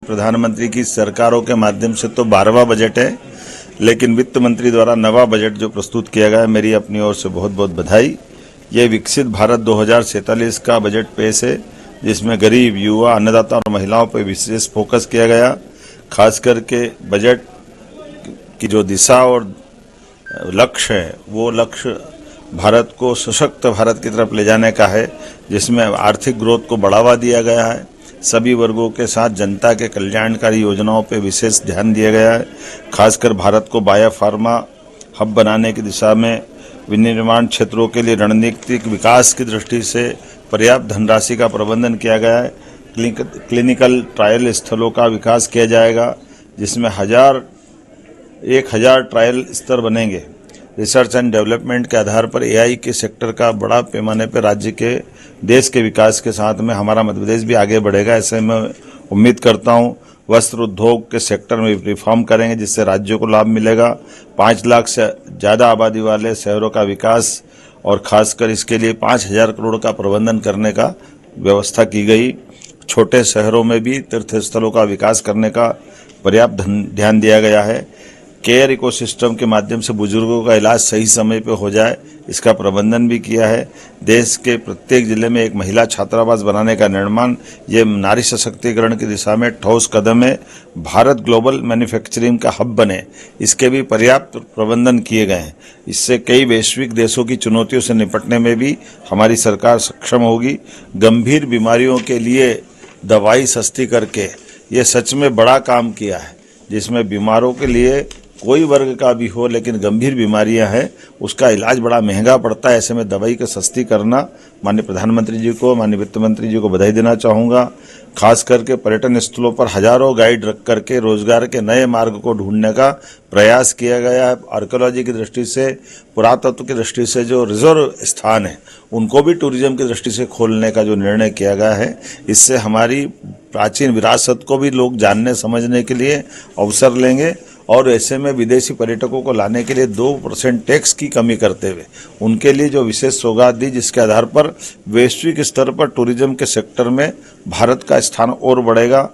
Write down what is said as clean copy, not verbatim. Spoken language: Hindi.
प्रधानमंत्री की सरकारों के माध्यम से तो 12वां बजट है, लेकिन वित्त मंत्री द्वारा नवा बजट जो प्रस्तुत किया गया है, मेरी अपनी ओर से बहुत बहुत बधाई। ये विकसित भारत 2047 का बजट पेश है, जिसमें गरीब, युवा, अन्नदाता और महिलाओं पर विशेष फोकस किया गया। खास करके बजट की जो दिशा और लक्ष्य है, वो लक्ष्य भारत को सशक्त भारत की तरफ ले जाने का है, जिसमें आर्थिक ग्रोथ को बढ़ावा दिया गया है। सभी वर्गों के साथ जनता के कल्याणकारी योजनाओं पर विशेष ध्यान दिया गया है। खासकर भारत को बायोफार्मा हब बनाने की दिशा में विनिर्माण क्षेत्रों के लिए रणनीतिक विकास की दृष्टि से पर्याप्त धनराशि का प्रबंधन किया गया है। क्लिनिकल ट्रायल स्थलों का विकास किया जाएगा, जिसमें 1000 ट्रायल स्तर बनेंगे। रिसर्च एंड डेवलपमेंट के आधार पर एआई के सेक्टर का बड़ा पैमाने पर राज्य के देश के विकास के साथ में हमारा मध्य प्रदेश भी आगे बढ़ेगा, ऐसे मैं उम्मीद करता हूं। वस्त्र उद्योग के सेक्टर में रिफॉर्म करेंगे, जिससे राज्यों को लाभ मिलेगा। 5 लाख से ज़्यादा आबादी वाले शहरों का विकास और खासकर इसके लिए 5000 करोड़ का प्रबंधन करने का व्यवस्था की गई। छोटे शहरों में भी तीर्थस्थलों का विकास करने का पर्याप्त ध्यान दिया गया है। केयर इकोसिस्टम के माध्यम से बुजुर्गों का इलाज सही समय पर हो जाए, इसका प्रबंधन भी किया है। देश के प्रत्येक जिले में एक महिला छात्रावास बनाने का निर्माण, ये नारी सशक्तिकरण की दिशा में ठोस कदम है। भारत ग्लोबल मैन्युफैक्चरिंग का हब बने, इसके भी पर्याप्त प्रबंधन किए गए हैं। इससे कई वैश्विक देशों की चुनौतियों से निपटने में भी हमारी सरकार सक्षम होगी। गंभीर बीमारियों के लिए दवाई सस्ती करके ये सच में बड़ा काम किया है, जिसमें बीमारों के लिए कोई वर्ग का भी हो, लेकिन गंभीर बीमारियां हैं, उसका इलाज बड़ा महंगा पड़ता है। ऐसे में दवाई को सस्ती करना, माननीय प्रधानमंत्री जी को, माननीय वित्त मंत्री जी को बधाई देना चाहूँगा। खास करके पर्यटन स्थलों पर हजारों गाइड रख करके रोजगार के नए मार्ग को ढूंढने का प्रयास किया गया है। आर्कियोलॉजी की दृष्टि से, पुरातत्व की दृष्टि से जो रिजर्व स्थान है, उनको भी टूरिज्म की दृष्टि से खोलने का जो निर्णय किया गया है, इससे हमारी प्राचीन विरासत को भी लोग जानने समझने के लिए अवसर लेंगे। और ऐसे में विदेशी पर्यटकों को लाने के लिए 2% टैक्स की कमी करते हुए उनके लिए जो विशेष सौगात दी, जिसके आधार पर वैश्विक स्तर पर टूरिज्म के सेक्टर में भारत का स्थान और बढ़ेगा।